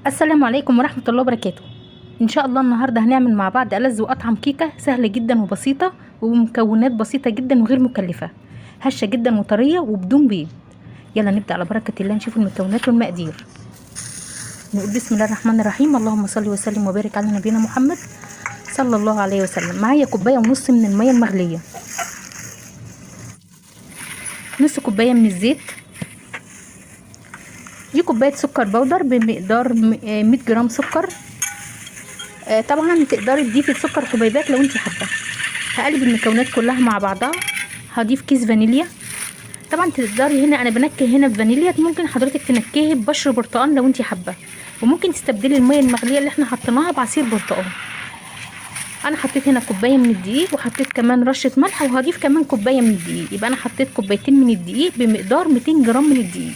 السلام عليكم ورحمة الله وبركاته. ان شاء الله النهاردة هنعمل مع بعض ألذ وأطعم كيكة سهلة جدا وبسيطة وبمكونات بسيطة جدا وغير مكلفة، هشة جدا وطرية وبدون بيض. يلا نبدأ على بركة الله، نشوف المكونات والمقادير. نقول بسم الله الرحمن الرحيم. اللهم صل وسلم وبارك على نبينا محمد صلى الله عليه وسلم. معايا كوباية ونص من المية المغلية، نص كوباية من الزيت، دي كوباية سكر بودر بمقدار 100 جرام سكر. طبعا تقدري تضيفي السكر حبيبات لو انت حابه. هقلب المكونات كلها مع بعضها. هضيف كيس فانيليا. طبعا تقدري هنا، انا بنكه هنا بفانيليا، ممكن حضرتك تنكهي ببشر برتقال لو انت حابه، وممكن تستبدلي الميه المغليه اللي احنا حطيناها بعصير برتقال. انا حطيت هنا كوبايه من الدقيق، وحطيت كمان رشه ملح، وهضيف كمان كوبايه من الدقيق، يبقى انا حطيت كوبايتين من الدقيق بمقدار 200 جرام من الدقيق.